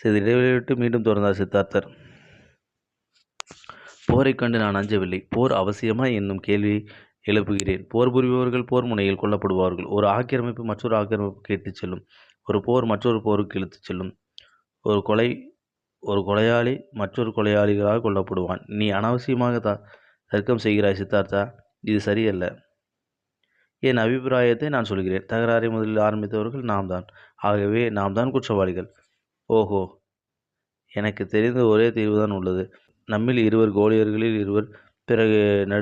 சிறிது இடைவெளி விட்டு மீண்டும் தொடர்ந்தார் சித்தார்த்தர். போரைக் கண்டு நான் அஞ்சவில்லை. போர் அவசியமா என்னும் கேள்வி எழுப்புகிறேன். போர் புரிபவர்கள் போர் முனையில் கொல்லப்படுவார்கள். ஒரு ஆக்கிரமிப்பு மற்றொரு ஆக்கிரமிப்புக்கு இட்டுச் செல்லும். ஒரு போர் மற்றொரு போருக்கு இழுத்துச் செல்லும். ஒரு கொலையாளி மற்றொரு கொலையாளிகளாக கொல்லப்படுவான். நீ அனாவசியமாக தர்க்கம் செய்கிறாய் சித்தார்த்தா. இது சரியல்ல. என் அபிப்பிராயத்தை நான் சொல்கிறேன். தகராறை முதலில் ஆரம்பித்தவர்கள் நாம் தான். ஆகவே நாம் தான் குற்றவாளிகள். ஓஹோ, எனக்கு தெரிந்த ஒரே தீர்வுதான் உள்ளது. நம்மில் இருவர் கோலியர்களில் இருவர், பிறகு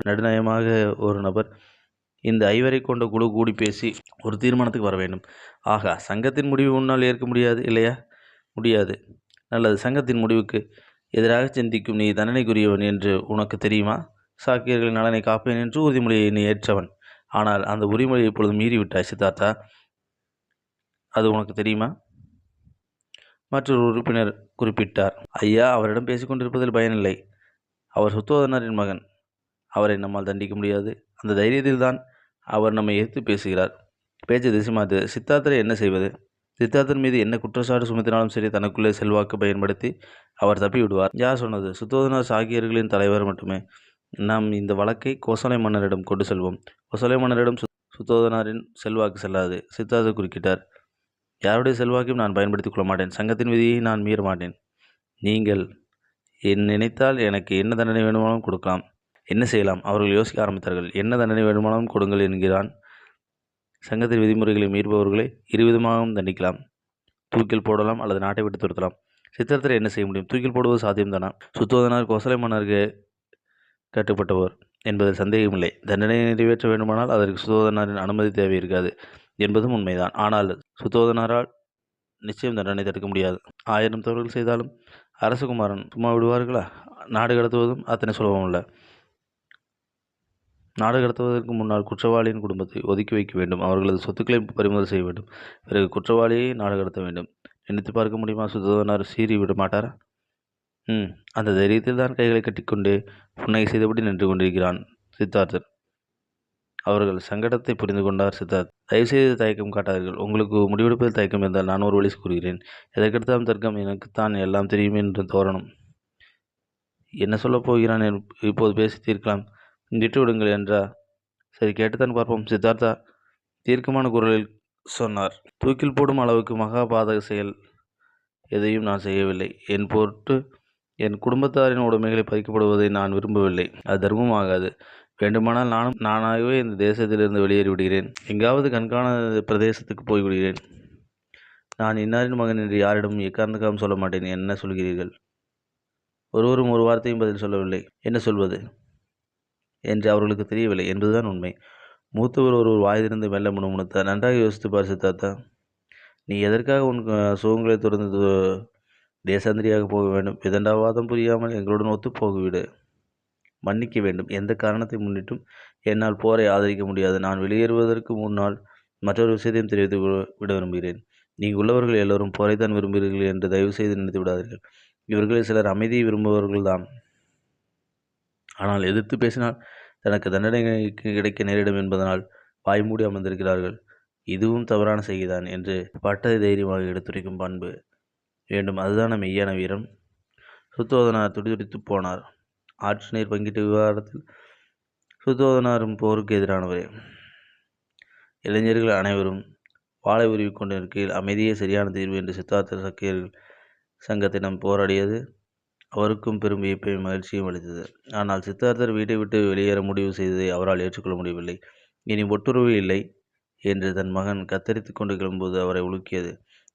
நடுநயமாக ஒரு நபர். இந்த 5 கொண்ட குழு கூடி பேசி ஒரு தீர்மானத்துக்கு வர வேண்டும். ஆகா, சங்கத்தின் முடிவு உன்னால் ஏற்க முடியாது இல்லையா? முடியாது. நல்லது. சங்கத்தின் முடிவுக்கு எதிராக சிந்திக்கும் நீ தண்டனைக்குரியவன் என்று உனக்கு தெரியுமா? சாக்கியர்களின் நலனை காப்பேன் என்று உறுதிமொழியை நீ ஏற்றவன். ஆனால் அந்த உறுதிமொழியை இப்பொழுது மீறிவிட்டாய் சித்தார்த்தா. அது உனக்கு தெரியுமா? மற்றொரு உறுப்பினர் குறிப்பிட்டார். ஐயா, அவரிடம் பேசிக்கொண்டிருப்பதில் பயனில்லை. அவர் சுத்தோதனரின் மகன். அவரை நம்மால் தண்டிக்க முடியாது. அந்த தைரியத்தில் தான் அவர் நம்மை எதிர்த்து பேசுகிறார். பேச்சு திசை மாற்று. சித்தார்த்தரை என்ன செய்வது? சித்தார்த்தர் மீது என்ன குற்றச்சாட்டு சுமத்தினாலும் சரி, தனக்குள்ளே செல்வாக்கு பயன்படுத்தி அவர் தப்பி விடுவார். யார் சொன்னது? சுத்தோதனர் சாக்கியர்களின் தலைவர் மட்டுமே. நாம் இந்த வழக்கை கோசலை மன்னரிடம் கொண்டு செல்வோம். கோசலை மன்னரிடம் சுத்தோதனரின் செல்வாக்கு செல்லாது. சித்தார்த்தர் குறுக்கிட்டார். யாருடைய செல்வாக்கையும் நான் பயன்படுத்திக் கொள்ள மாட்டேன். சங்கத்தின் விதியை நான் மீற மாட்டேன். நீங்கள் நினைத்தால் எனக்கு என்ன தண்டனை வேண்டுமானாலும் கொடுக்கலாம். என்ன செய்யலாம்? அவர்கள் யோசிக்க ஆரம்பித்தார்கள். என்ன தண்டனை வேண்டுமானாலும் கொடுங்கள் என்கிறான். சங்கத்தின் விதிமுறைகளை மீறுபவர்களை இருவிதமாகவும் தண்டிக்கலாம். தூக்கில் போடலாம் அல்லது நாட்டை விட்டு துரத்தலாம். சித்தார்த்தரை என்ன செய்ய முடியும்? தூக்கில் போடுவது சாத்தியம்தானா? சுத்தோதனர் கோசலை மன்னருக்கு கட்டுப்பட்டவர் என்பதில் சந்தேகமில்லை. தண்டனையை நிறைவேற்ற வேண்டுமானால் அதற்கு சுத்தோதனரின் அனுமதி தேவை இருக்காது என்பதும் உண்மைதான். ஆனால் சுத்தோதனரால் நிச்சயம் தண்டனை தடுக்க முடியாது. 1000 தவறுகள் செய்தாலும் அரசகுமாரன் சும்மா விடுவார்களா? நாடு கடத்துவதும் அத்தனை சுலபமல்ல. நாடு கடத்துவதற்கு முன்னால் குற்றவாளியின் குடும்பத்தை ஒதுக்கி வைக்க வேண்டும். அவர்களது சொத்துக்களை பறிமுதல் செய்ய வேண்டும். பிறகு குற்றவாளியை நாடு கடத்த வேண்டும். நினைத்து பார்க்க முடியுமா? சுத்தோதனர் சீறி விட மாட்டாரா? அந்த தைரியத்தில் தான் கைகளை கட்டிக்கொண்டு புன்னகை செய்தபடி நின்று கொண்டிருக்கிறான் சித்தார்த்தர். அவர்கள் சங்கடத்தை புரிந்து கொண்டார் சித்தார்த். தயவுசெய்து தயக்கம் காட்டாதீர்கள். உங்களுக்கு முடிவெடுப்பதில் தயக்கம் இருந்தால் நான் ஒரு வழி கூறுகிறேன். எதற்கெடுத்தாலும் தர்க்கம். எனக்குத்தான் எல்லாம் தெரியும் என்று தோரணம். என்ன சொல்லப் போகிறான் இப்போது பேசி தீர்க்கலாம். விட்டு விடுங்கள் என்றா? சரி, கேட்டுத்தான் பார்ப்போம். சித்தார்த்தா தீர்க்கமான குரலில் சொன்னார். தூக்கில் போடும் அளவுக்கு மகாபாதக செயல் எதையும் நான் செய்யவில்லை. என் பொருட்டு என் குடும்பத்தாரின் உடைமைகளை பறிக்கப்படுவதை நான் விரும்பவில்லை. அது தர்மம் ஆகாது. வேண்டுமானால் நானாகவே இந்த தேசத்திலிருந்து வெளியேறி விடுகிறேன். எங்காவது கண்காணாத பிரதேசத்துக்கு போய்விடுகிறேன். நான் இன்னாரின் மகன் என்று யாரிடமும் எக்காரணத்துக்காகவும் சொல்ல மாட்டேன். என்ன சொல்கிறீர்கள்? ஒருவரும் ஒரு வார்த்தையும் பதில் சொல்லவில்லை. என்ன சொல்வது என்று அவர்களுக்கு தெரியவில்லை என்பதுதான் உண்மை. மூத்தவர் ஒருவர் வாய் திறந்து மெல்ல முணுமுணுத்தார். நன்றாக யோசித்து பார் சித்தார்த்தா. நீ எதற்காக உன் சுகங்களை தொடர்ந்து தேசாந்திரியாக போக வேண்டும்? விதண்டாவாதம் புரியாமல் எங்களுடன் ஒத்து போகவிடு. மன்னிக்க வேண்டும். எந்த காரணத்தை முன்னிட்டும் என்னால் போரை ஆதரிக்க முடியாது. நான் வெளியேறுவதற்கு முன்னால் மற்றொரு விஷயத்தையும் தெரிவித்து விட விரும்புகிறேன். நீங்கள் உள்ளவர்கள் எல்லோரும் போரைத்தான் விரும்புகிறீர்கள் என்று தயவு செய்து நினைத்து விடாதீர்கள். இவர்களில் சிலர் அமைதியை விரும்புபவர்கள்தான். ஆனால் எதிர்த்து பேசினால் தனக்கு தண்டனை கிடைக்க நேரிடும் என்பதனால் வாய்மூடி அமர்ந்திருக்கிறார்கள். இதுவும் தவறான செய்திதான் என்று பட்டதை தைரியமாக எடுத்துரைக்கும் பண்பு வேண்டும். அதுதான மெய்யான வீரம். சுத்தோதனார் துடிதுடித்து போனார். ஆற்று நீர் பங்கிட்ட விவகாரத்தில் சுத்தோதனாரும் போருக்கு எதிரானவரே. இளைஞர்கள் அனைவரும் வாளை உருவி கொண்டிருக்கையில் அமைதியே சரியான தீர்வு என்று சித்தார்த்த சக்கியர்கள் சங்கத்திடம் போராடியது அவருக்கும் பெரும் வியப்பையும் மகிழ்ச்சியும் அளித்தது. ஆனால் சித்தார்த்தர் வீட்டை விட்டு வெளியேற முடிவு செய்ததை அவரால் ஏற்றுக்கொள்ள முடியவில்லை. இனி ஒட்டுறவு இல்லை என்று தன் மகன் கத்தரித்து கொண்டு கிளம்புவது அவரை உலுக்கியது.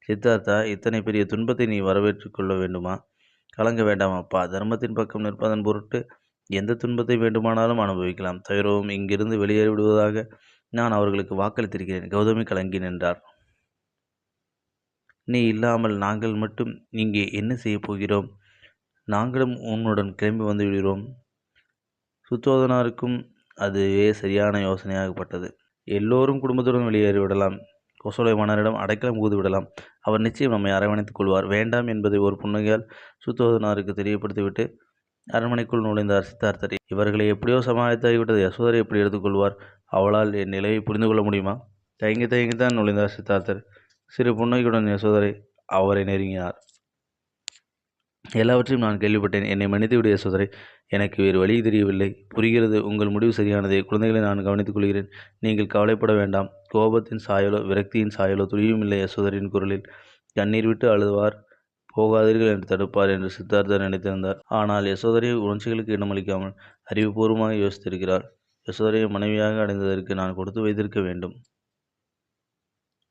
சித்தார்த்தா, இத்தனை பெரிய துன்பத்தை நீ வரவேற்று கொள்ள வேண்டுமா? கலங்க வேண்டாம் அப்பா. தர்மத்தின் பக்கம் நிற்பதன் பொருட்டு எந்த துன்பத்தை வேண்டுமானாலும் அனுபவிக்கலாம். தவிரவும் இங்கிருந்து வெளியேறி விடுவதாக நான் அவர்களுக்கு வாக்களித்திருக்கிறேன். கௌதமி கலங்கி நின்றார். நீ இல்லாமல் நாங்கள் மட்டும் இங்கே என்ன செய்யப் போகிறோம்? நாங்களும் உன்னுடன் கிளம்பி வந்து விடுகிறோம். சுத்தோதனாருக்கும் அதுவே சரியான யோசனையாகப்பட்டது. எல்லோரும் குடும்பத்துடன் வெளியேறிவிடலாம். கோசலை மன்னரிடம் அடைக்கலம் புகுந்து விடலாம். அவர் நிச்சயம் நம்மை அரவணைத்துக் கொள்வார். வேண்டாம் என்பதை ஒரு புன்னகையால் சுத்தோதனாருக்கு தெரியப்படுத்திவிட்டு அரண்மனைக்குள் நுழைந்தார் சித்தார்த்தர். இவர்களை எப்படியோ சமாளித்தாகிவிட்டது. யசோதரை எப்படி எடுத்துக்கொள்வார்? அவளால் என் நிலையை புரிந்து கொள்ள முடியுமா? தயங்கித்தான் நுழைந்தார் சித்தார்த்தர். சிறு புன்னகையுடன் யசோதரை அவரை நெருங்கினார். எல்லாவற்றையும் நான் கேள்விப்பட்டேன். என்னை மன்னித்துவிடு யசோதரே. எனக்கு வேறு வழி தெரியவில்லை. புரிகிறது. உங்கள் முடிவு சரியானதே. குழந்தைகளை நான் கவனித்துக் கொள்கிறேன். நீங்கள் கவலைப்பட வேண்டாம். கோபத்தின் சாயலோ விரக்தியின் சாயலோ துளியுமில்லை யசோதரின் குரலில். கண்ணீர் விட்டு அழுவார். போகாதீர்கள் என்று தடுப்பார் என்று சித்தார்த்தர் நினைத்திருந்தார். ஆனால் யசோதரி உணர்ச்சிகளுக்கு இடமளிக்காமல் அறிவுபூர்வமாக யோசித்திருக்கிறாள். யசோதரியை மனைவியாக அடைந்ததற்கு நான் கொடுத்து வைத்திருக்க வேண்டும்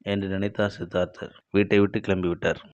என்று நினைத்தார் சித்தார்த்தர். வீட்டை விட்டு கிளம்பிவிட்டார்.